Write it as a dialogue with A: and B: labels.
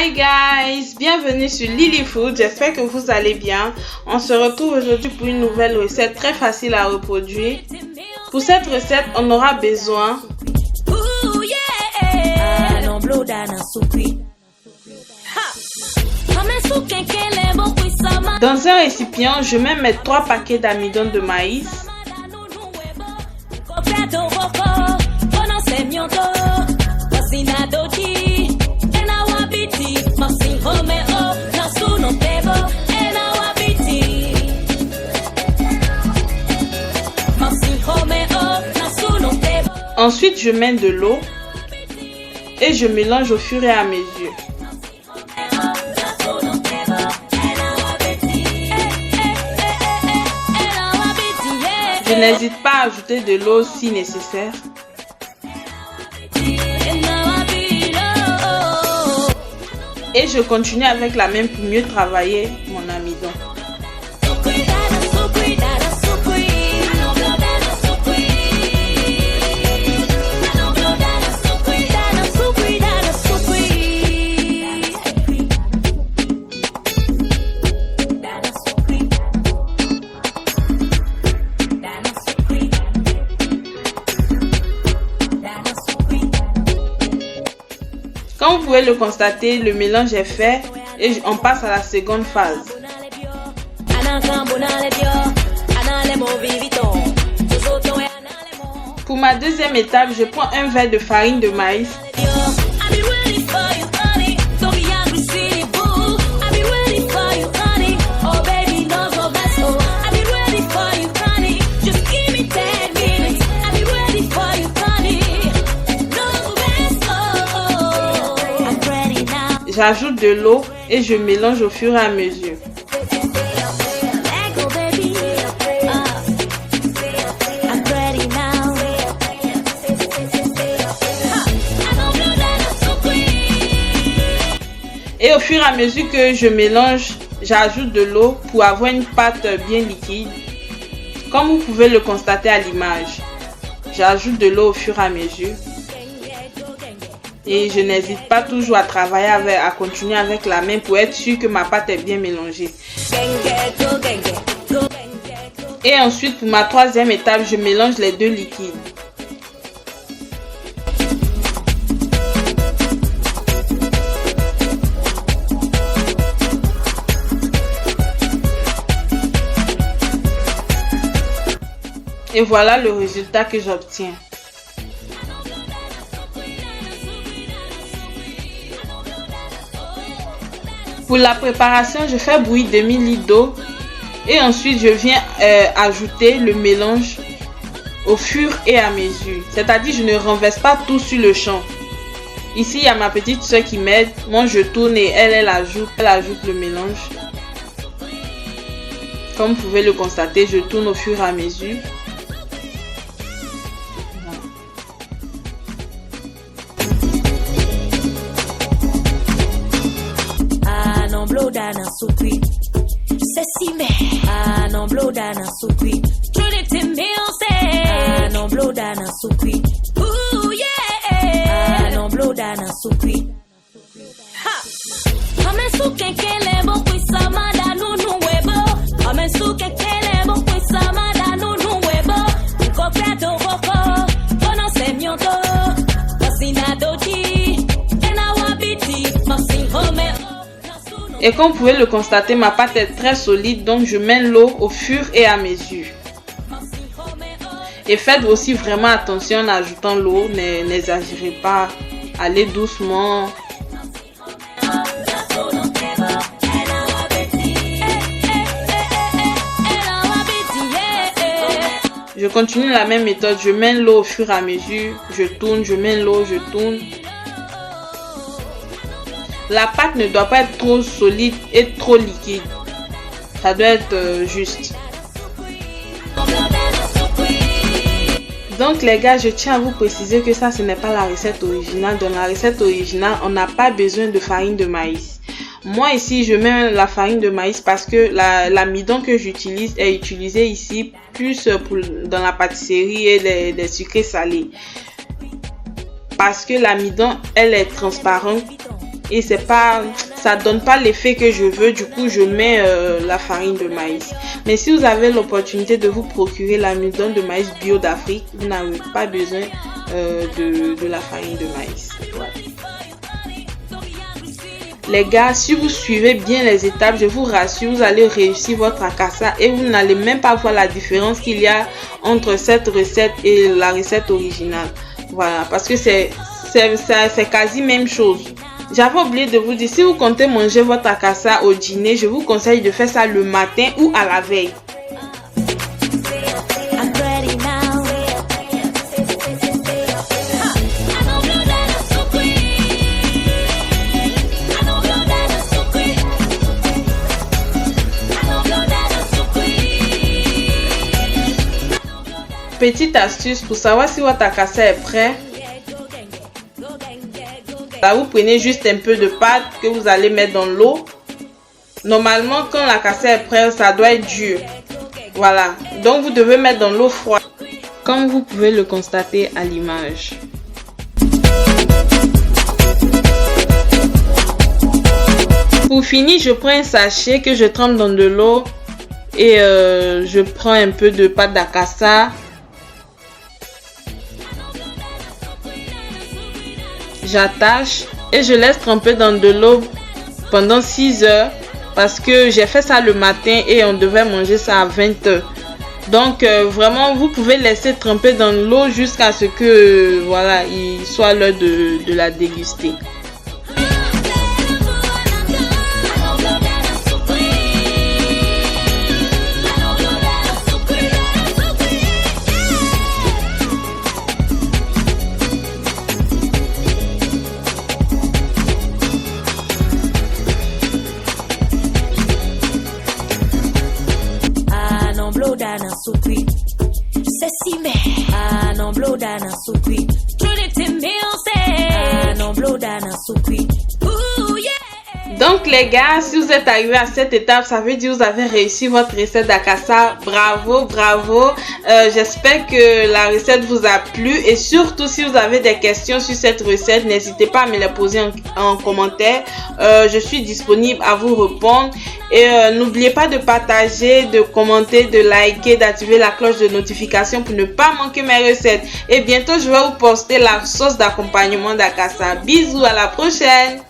A: Hi guys, bienvenue sur Lily Food, j'espère que vous allez bien. On se retrouve aujourd'hui pour une nouvelle recette très facile à reproduire. Pour cette recette, on aura besoin dans un récipient, je mets mes 3 paquets d'amidon de maïs. Ensuite, je mets de l'eau et je mélange au fur et à mesure. Je n'hésite pas à ajouter de l'eau si nécessaire. Et je continue avec la main pour mieux travailler mon amidon. Comme vous pouvez le constater, le mélange est fait et on passe à la seconde phase. Pour ma deuxième étape, je prends un verre de farine de maïs. J'ajoute de l'eau et je mélange au fur et à mesure. Et au fur et à mesure que je mélange, j'ajoute de l'eau pour avoir une pâte bien liquide. Comme vous pouvez le constater à l'image, j'ajoute de l'eau au fur et à mesure. Et je n'hésite pas toujours à travailler à continuer avec la main pour être sûr que ma pâte est bien mélangée. Et ensuite, pour ma troisième étape, je mélange les deux liquides. Et voilà le résultat que j'obtiens. Pour la préparation, je fais bouillir 2000 litres d'eau et ensuite je viens ajouter le mélange au fur et à mesure. C'est-à-dire je ne renverse pas tout sur le champ. Ici, il y a ma petite soeur qui m'aide. Moi, je tourne et elle ajoute le mélange. Comme vous pouvez le constater, je tourne au fur et à mesure. Et comme vous pouvez le constater, ma pâte est très solide, donc je mets l'eau au fur et à mesure. Et faites aussi vraiment attention en ajoutant l'eau, n'exagérez pas, allez doucement. Je continue la même méthode, je mets l'eau au fur et à mesure, je tourne, je mets l'eau, je tourne. La pâte ne doit pas être trop solide et trop liquide. Ça doit être juste. Donc les gars, je tiens à vous préciser que ça, ce n'est pas la recette originale. Dans la recette originale, on n'a pas besoin de farine de maïs. Moi ici, je mets la farine de maïs parce que l'amidon que j'utilise est utilisé ici plus dans la pâtisserie et les sucrés salés. Parce que l'amidon, elle est transparente et ça donne pas l'effet que je veux. Du coup, je mets la farine de maïs. Mais si vous avez l'opportunité de vous procurer l'amidon de maïs bio d'Afrique, vous n'avez pas besoin de la farine de maïs. Voilà. Les gars, si vous suivez bien les étapes, je vous rassure, vous allez réussir votre akassa et vous n'allez même pas voir la différence qu'il y a entre cette recette et la recette originale. Voilà, parce que c'est quasi même chose. J'avais oublié de vous dire, si vous comptez manger votre akassa au dîner, je vous conseille de faire ça le matin ou à la veille. Petite astuce pour savoir si votre akassa est prêt. Là, vous prenez juste un peu de pâte que vous allez mettre dans l'eau. Normalement, quand l'akassa est prêt, ça doit être dur. Voilà. Donc, vous devez mettre dans l'eau froide. Comme vous pouvez le constater à l'image. Pour finir, je prends un sachet que je trempe dans de l'eau. Et je prends un peu de pâte d'akassa. J'attache et je laisse tremper dans de l'eau pendant 6 heures parce que j'ai fait ça le matin et on devait manger ça à 20 heures. Donc vraiment vous pouvez laisser tremper dans l'eau jusqu'à ce que voilà, il soit l'heure de la déguster. Donc les gars, si vous êtes arrivés à cette étape, ça veut dire que vous avez réussi votre recette d'akassa. Bravo, bravo. J'espère que la recette vous a plu et surtout si vous avez des questions sur cette recette, n'hésitez pas à me les poser en commentaire. Je suis disponible à vous répondre. Et n'oubliez pas de partager, de commenter, de liker, d'activer la cloche de notification pour ne pas manquer mes recettes. Et bientôt, je vais vous poster la sauce d'accompagnement d'akassa. Bisous, à la prochaine!